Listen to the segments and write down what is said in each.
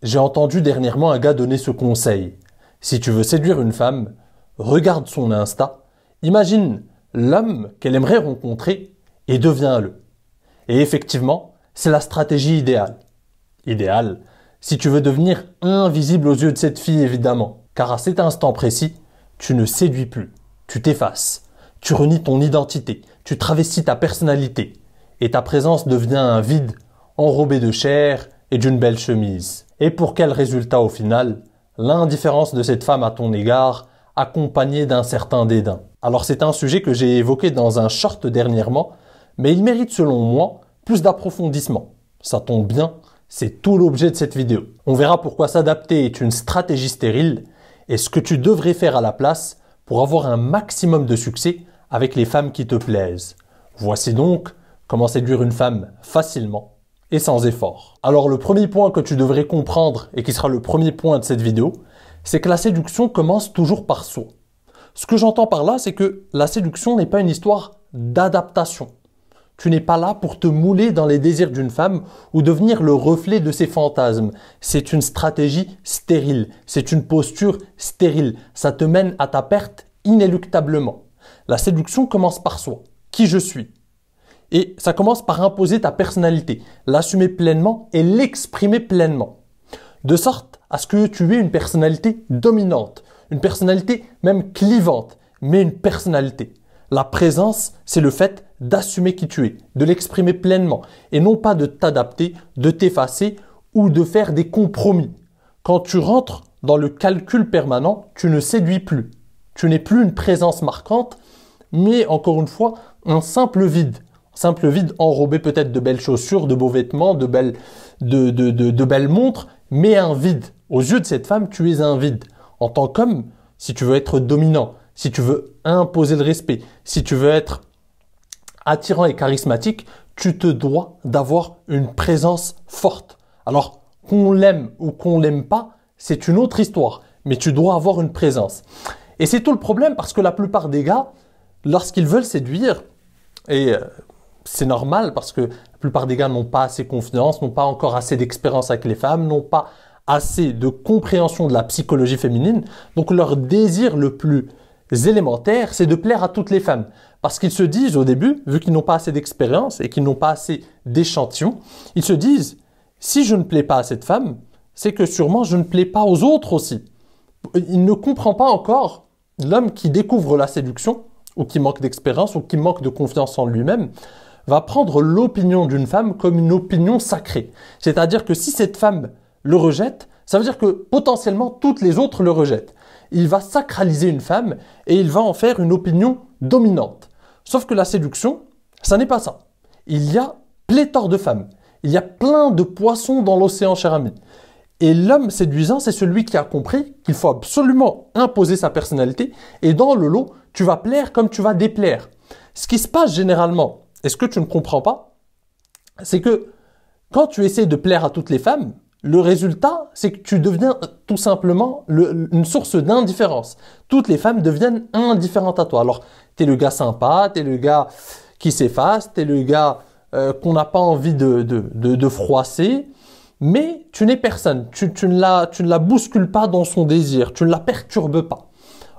J'ai entendu dernièrement un gars donner ce conseil. Si tu veux séduire une femme, regarde son Insta, imagine l'homme qu'elle aimerait rencontrer et deviens-le. Et effectivement, c'est la stratégie idéale. Idéale, si tu veux devenir invisible aux yeux de cette fille évidemment, car à cet instant précis, tu ne séduis plus, tu t'effaces, tu renies ton identité, tu travestis ta personnalité, et ta présence devient un vide enrobé de chair et d'une belle chemise. Et pour quel résultat au final? L'indifférence de cette femme à ton égard, accompagnée d'un certain dédain. Alors c'est un sujet que j'ai évoqué dans un short dernièrement, mais il mérite selon moi plus d'approfondissement. Ça tombe bien, c'est tout l'objet de cette vidéo. On verra pourquoi s'adapter est une stratégie stérile et ce que tu devrais faire à la place pour avoir un maximum de succès avec les femmes qui te plaisent. Voici donc comment séduire une femme facilement et sans effort. Alors le premier point que tu devrais comprendre et qui sera le premier point de cette vidéo, c'est que la séduction commence toujours par soi. Ce que j'entends par là, c'est que la séduction n'est pas une histoire d'adaptation. Tu n'es pas là pour te mouler dans les désirs d'une femme ou devenir le reflet de ses fantasmes. C'est une stratégie stérile, c'est une posture stérile. Ça te mène à ta perte inéluctablement. La séduction commence par soi, qui je suis. Et ça commence par imposer ta personnalité, l'assumer pleinement et l'exprimer pleinement. De sorte à ce que tu aies une personnalité dominante, une personnalité même clivante, mais une personnalité. La présence, c'est le fait d'assumer qui tu es, de l'exprimer pleinement et non pas de t'adapter, de t'effacer ou de faire des compromis. Quand tu rentres dans le calcul permanent, tu ne séduis plus. Tu n'es plus une présence marquante, mais encore une fois, un simple vide. Simple vide enrobé peut-être de belles chaussures, de beaux vêtements, de belles montres, mais un vide. Aux yeux de cette femme, tu es un vide. En tant qu'homme, si tu veux être dominant, si tu veux imposer le respect, si tu veux être attirant et charismatique, tu te dois d'avoir une présence forte. Alors, qu'on l'aime ou qu'on l'aime pas, c'est une autre histoire, mais tu dois avoir une présence. Et c'est tout le problème parce que la plupart des gars, lorsqu'ils veulent séduire, et c'est normal parce que la plupart des gars n'ont pas assez confiance, n'ont pas encore assez d'expérience avec les femmes, n'ont pas assez de compréhension de la psychologie féminine. Donc leur désir le plus élémentaire, c'est de plaire à toutes les femmes. Parce qu'ils se disent au début, vu qu'ils n'ont pas assez d'expérience et qu'ils n'ont pas assez d'échantillons, ils se disent, si je ne plais pas à cette femme, c'est que sûrement je ne plais pas aux autres aussi. Il ne comprend pas encore l'homme qui découvre la séduction, ou qui manque d'expérience, ou qui manque de confiance en lui-même, va prendre l'opinion d'une femme comme une opinion sacrée. C'est-à-dire que si cette femme le rejette, ça veut dire que potentiellement toutes les autres le rejettent. Il va sacraliser une femme et il va en faire une opinion dominante. Sauf que la séduction, ça n'est pas ça. Il y a pléthore de femmes. Il y a plein de poissons dans l'océan, cher ami. Et l'homme séduisant, c'est celui qui a compris qu'il faut absolument imposer sa personnalité et dans le lot, tu vas plaire comme tu vas déplaire. Ce qui se passe généralement, et ce que tu ne comprends pas, c'est que quand tu essaies de plaire à toutes les femmes, le résultat, c'est que tu deviens tout simplement une source d'indifférence. Toutes les femmes deviennent indifférentes à toi. Alors, tu es le gars sympa, tu es le gars qui s'efface, tu es le gars qu'on n'a pas envie de froisser, mais tu n'es personne. Tu ne la bouscules pas dans son désir, tu ne la perturbes pas.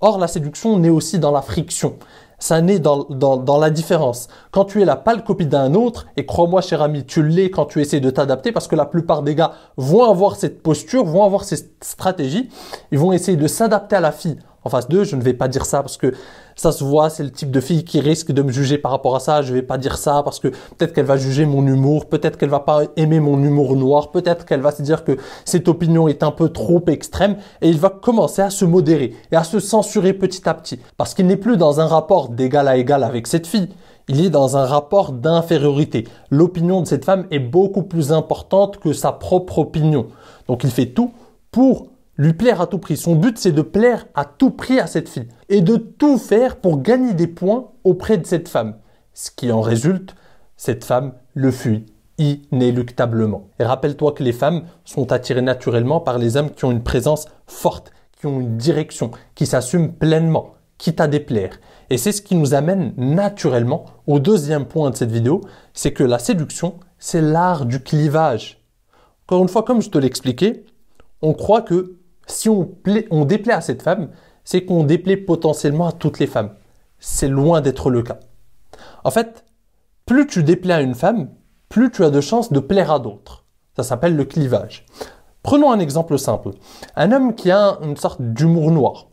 Or, la séduction naît aussi dans la friction. Ça naît dans la différence. Quand tu es la pâle copie d'un autre, et crois-moi cher ami, tu l'es quand tu essaies de t'adapter parce que la plupart des gars vont avoir cette posture, vont avoir cette stratégie, ils vont essayer de s'adapter à la fille en face d'eux. Je ne vais pas dire ça parce que ça se voit, c'est le type de fille qui risque de me juger par rapport à ça. Je ne vais pas dire ça parce que peut-être qu'elle va juger mon humour, peut-être qu'elle va pas aimer mon humour noir, peut-être qu'elle va se dire que cette opinion est un peu trop extrême et il va commencer à se modérer et à se censurer petit à petit parce qu'il n'est plus dans un rapport d'égal à égal avec cette fille. Il est dans un rapport d'infériorité. L'opinion de cette femme est beaucoup plus importante que sa propre opinion. Donc il fait tout pour lui plaire à tout prix. Son but, c'est de plaire à tout prix à cette fille et de tout faire pour gagner des points auprès de cette femme. Ce qui en résulte, cette femme le fuit inéluctablement. Et rappelle-toi que les femmes sont attirées naturellement par les hommes qui ont une présence forte, qui ont une direction, qui s'assument pleinement, quitte à déplaire. Et c'est ce qui nous amène naturellement au deuxième point de cette vidéo, c'est que la séduction, c'est l'art du clivage. Encore une fois, comme je te l'expliquais, on croit que si on déplaît à cette femme, c'est qu'on déplaît potentiellement à toutes les femmes. C'est loin d'être le cas. En fait, plus tu déplais à une femme, plus tu as de chances de plaire à d'autres. Ça s'appelle le clivage. Prenons un exemple simple. Un homme qui a une sorte d'humour noir,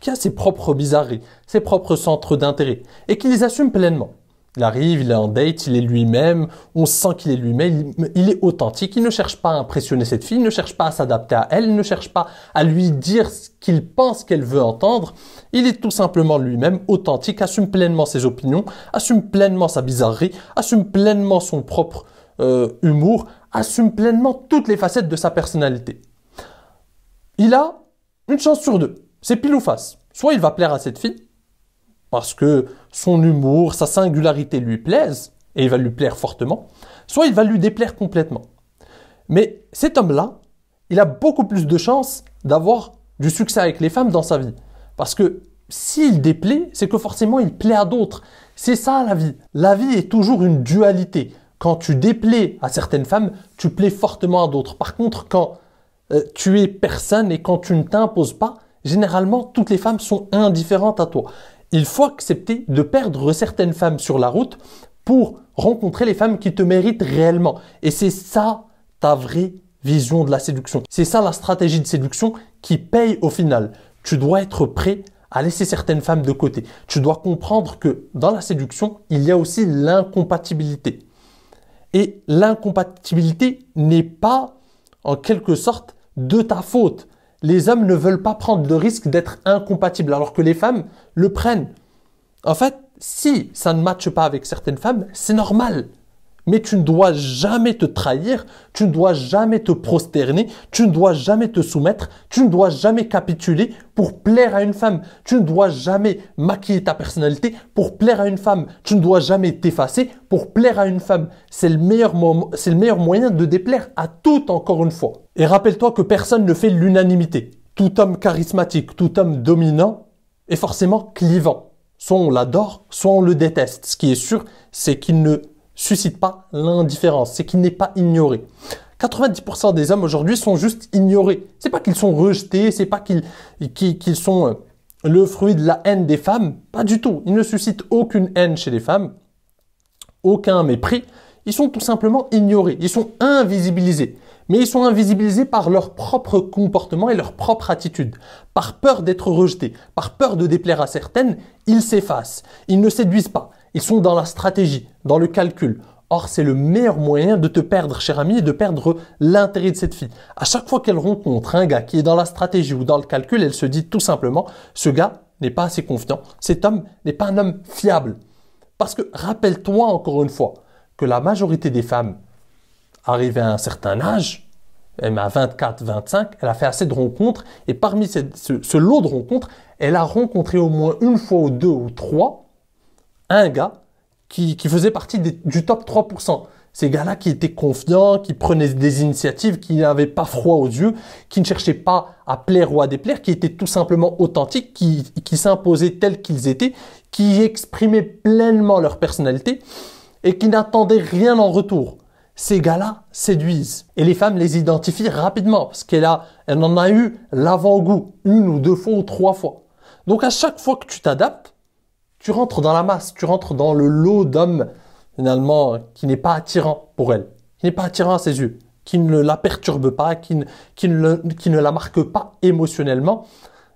qui a ses propres bizarreries, ses propres centres d'intérêt, et qui les assume pleinement. Il arrive, il est en date, il est lui-même, on sent qu'il est lui-même, il est authentique, il ne cherche pas à impressionner cette fille, il ne cherche pas à s'adapter à elle, il ne cherche pas à lui dire ce qu'il pense qu'elle veut entendre. Il est tout simplement lui-même, authentique, assume pleinement ses opinions, assume pleinement sa bizarrerie, assume pleinement son propre humour, assume pleinement toutes les facettes de sa personnalité. Il a une chance sur deux, c'est pile ou face. Soit il va plaire à cette fille, parce que son humour, sa singularité lui plaisent, et il va lui plaire fortement, soit il va lui déplaire complètement. Mais cet homme-là, il a beaucoup plus de chances d'avoir du succès avec les femmes dans sa vie. Parce que s'il déplaît, c'est que forcément il plaît à d'autres. C'est ça la vie. La vie est toujours une dualité. Quand tu déplais à certaines femmes, tu plais fortement à d'autres. Par contre, quand tu es personne et quand tu ne t'imposes pas, généralement, toutes les femmes sont indifférentes à toi. Il faut accepter de perdre certaines femmes sur la route pour rencontrer les femmes qui te méritent réellement. Et c'est ça ta vraie vision de la séduction. C'est ça la stratégie de séduction qui paye au final. Tu dois être prêt à laisser certaines femmes de côté. Tu dois comprendre que dans la séduction, il y a aussi l'incompatibilité. Et l'incompatibilité n'est pas en quelque sorte de ta faute. Les hommes ne veulent pas prendre le risque d'être incompatibles, alors que les femmes le prennent. En fait, si ça ne matche pas avec certaines femmes, c'est normal. Mais tu ne dois jamais te trahir, tu ne dois jamais te prosterner, tu ne dois jamais te soumettre, tu ne dois jamais capituler pour plaire à une femme. Tu ne dois jamais maquiller ta personnalité pour plaire à une femme. Tu ne dois jamais t'effacer pour plaire à une femme. C'est le meilleur moyen de déplaire à toutes, encore une fois. Et rappelle-toi que personne ne fait l'unanimité. Tout homme charismatique, tout homme dominant est forcément clivant. Soit on l'adore, soit on le déteste. Ce qui est sûr, c'est qu'il ne suscite pas l'indifférence, c'est qu'il n'est pas ignoré. 90% des hommes aujourd'hui sont juste ignorés. C'est pas qu'ils sont rejetés, c'est pas qu'ils sont le fruit de la haine des femmes. Pas du tout. Ils ne suscitent aucune haine chez les femmes, aucun mépris. Ils sont tout simplement ignorés. Ils sont invisibilisés. Mais ils sont invisibilisés par leur propre comportement et leur propre attitude. Par peur d'être rejetés, par peur de déplaire à certaines, ils s'effacent. Ils ne séduisent pas. Ils sont dans la stratégie, dans le calcul. Or, c'est le meilleur moyen de te perdre, cher ami, et de perdre l'intérêt de cette fille. À chaque fois qu'elle rencontre un gars qui est dans la stratégie ou dans le calcul, elle se dit tout simplement, ce gars n'est pas assez confiant. Cet homme n'est pas un homme fiable. Parce que, rappelle-toi encore une fois, que la majorité des femmes, arrivées à un certain âge, même à 24, 25, elle a fait assez de rencontres. Et parmi ce lot de rencontres, elle a rencontré au moins une fois ou deux ou trois un gars qui faisait partie du top 3%. Ces gars-là qui étaient confiants, qui prenaient des initiatives, qui n'avaient pas froid aux yeux, qui ne cherchaient pas à plaire ou à déplaire, qui étaient tout simplement authentiques, qui s'imposaient tels qu'ils étaient, qui exprimaient pleinement leur personnalité et qui n'attendaient rien en retour. Ces gars-là séduisent. Et les femmes les identifient rapidement parce qu'elle en a eu l'avant-goût une ou deux fois ou trois fois. Donc à chaque fois que tu t'adaptes, tu rentres dans la masse, tu rentres dans le lot d'hommes, finalement, qui n'est pas attirant pour elle, qui n'est pas attirant à ses yeux, qui ne la perturbe pas, qui ne la marque pas émotionnellement.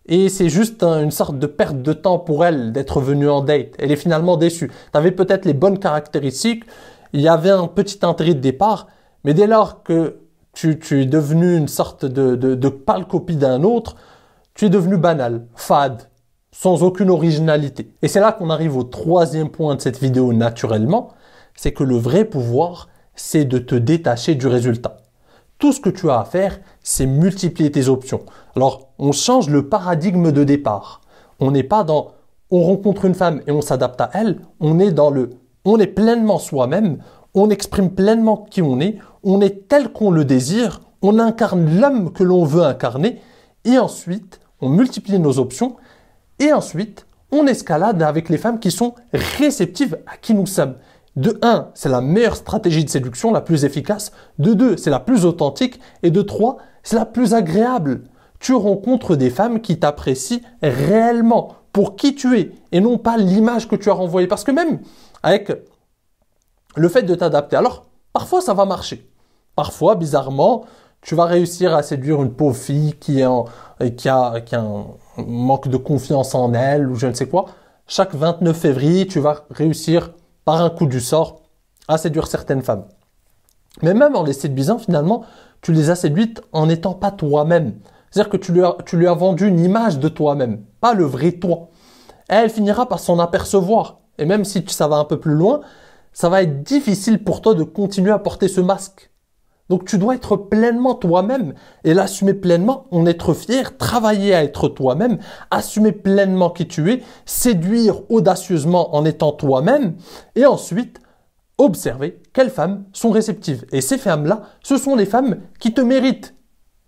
Et c'est juste une sorte de perte de temps pour elle d'être venue en date. Elle est finalement déçue. Tu avais peut-être les bonnes caractéristiques, il y avait un petit intérêt de départ, mais dès lors que tu es devenu une sorte de pâle copie d'un autre, tu es devenu banal, fade, sans aucune originalité. Et c'est là qu'on arrive au troisième point de cette vidéo naturellement, c'est que le vrai pouvoir, c'est de te détacher du résultat. Tout ce que tu as à faire, c'est multiplier tes options. Alors, on change le paradigme de départ. On n'est pas dans on rencontre une femme et on s'adapte à elle, on est pleinement soi-même, on exprime pleinement qui on est tel qu'on le désire, on incarne l'homme que l'on veut incarner, et ensuite, on multiplie nos options, et ensuite, on escalade avec les femmes qui sont réceptives à qui nous sommes. De 1, c'est la meilleure stratégie de séduction, la plus efficace. De 2, c'est la plus authentique. Et de 3, c'est la plus agréable. Tu rencontres des femmes qui t'apprécient réellement pour qui tu es et non pas l'image que tu as renvoyée. Parce que même avec le fait de t'adapter, alors parfois ça va marcher. Parfois, bizarrement, tu vas réussir à séduire une pauvre fille qui a un manque de confiance en elle ou je ne sais quoi. Chaque 29 février, tu vas réussir par un coup du sort à séduire certaines femmes. Mais même en les séduisant, finalement, tu les as séduites en n'étant pas toi-même. C'est-à-dire que tu lui as vendu une image de toi-même, pas le vrai toi. Et elle finira par s'en apercevoir. Et même si ça va un peu plus loin, ça va être difficile pour toi de continuer à porter ce masque. Donc tu dois être pleinement toi-même et l'assumer pleinement, en être fier, travailler à être toi-même, assumer pleinement qui tu es, séduire audacieusement en étant toi-même et ensuite observer quelles femmes sont réceptives. Et ces femmes-là, ce sont les femmes qui te méritent,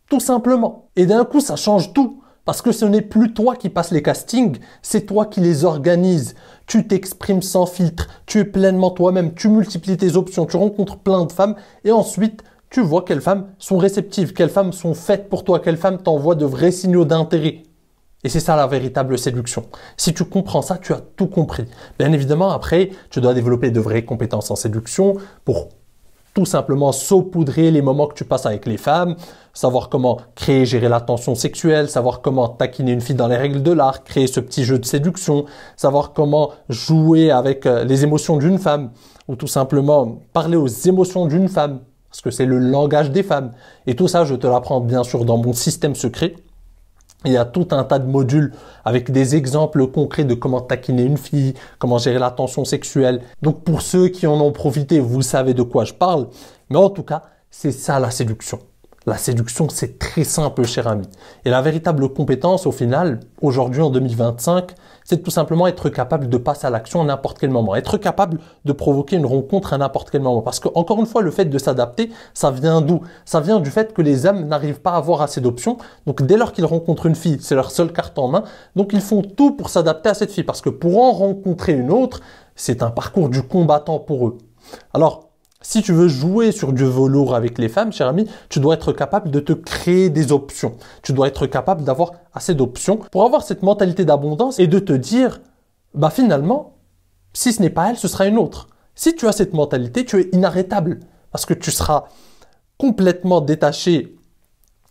tout simplement. Et d'un coup, ça change tout. Parce que ce n'est plus toi qui passes les castings, c'est toi qui les organises. Tu t'exprimes sans filtre, tu es pleinement toi-même, tu multiplies tes options, tu rencontres plein de femmes et ensuite, tu vois quelles femmes sont réceptives, quelles femmes sont faites pour toi, quelles femmes t'envoient de vrais signaux d'intérêt. Et c'est ça la véritable séduction. Si tu comprends ça, tu as tout compris. Bien évidemment, après, tu dois développer de vraies compétences en séduction pour tout simplement saupoudrer les moments que tu passes avec les femmes, savoir comment créer, gérer la tension sexuelle, savoir comment taquiner une fille dans les règles de l'art, créer ce petit jeu de séduction, savoir comment jouer avec les émotions d'une femme ou tout simplement parler aux émotions d'une femme parce que c'est le langage des femmes. Et tout ça, je te l'apprends bien sûr dans mon système secret. Il y a tout un tas de modules avec des exemples concrets de comment taquiner une fille, comment gérer la tension sexuelle. Donc pour ceux qui en ont profité, vous savez de quoi je parle. Mais en tout cas, c'est ça la séduction. La séduction, c'est très simple, cher ami. Et la véritable compétence, au final, aujourd'hui en 2025, c'est tout simplement être capable de passer à l'action à n'importe quel moment. Être capable de provoquer une rencontre à n'importe quel moment. Parce que, encore une fois, le fait de s'adapter, ça vient d'où? Ça vient du fait que les hommes n'arrivent pas à avoir assez d'options. Donc, dès lors qu'ils rencontrent une fille, c'est leur seule carte en main. Donc, ils font tout pour s'adapter à cette fille. Parce que pour en rencontrer une autre, c'est un parcours du combattant pour eux. Alors, si tu veux jouer sur du velours avec les femmes, cher ami, tu dois être capable de te créer des options. Tu dois être capable d'avoir assez d'options pour avoir cette mentalité d'abondance et de te dire, bah finalement, si ce n'est pas elle, ce sera une autre. Si tu as cette mentalité, tu es inarrêtable parce que tu seras complètement détaché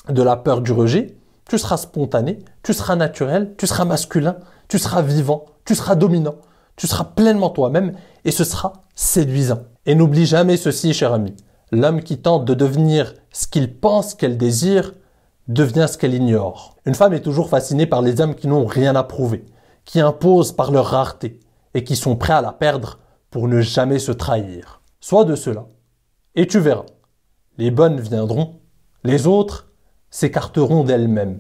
de la peur du rejet, tu seras spontané, tu seras naturel, tu seras masculin, tu seras vivant, tu seras dominant, tu seras pleinement toi-même et ce sera séduisant. Et n'oublie jamais ceci, cher ami. L'homme qui tente de devenir ce qu'il pense qu'elle désire devient ce qu'elle ignore. Une femme est toujours fascinée par les hommes qui n'ont rien à prouver, qui imposent par leur rareté et qui sont prêts à la perdre pour ne jamais se trahir. Sois de cela et tu verras. Les bonnes viendront, les autres s'écarteront d'elles-mêmes.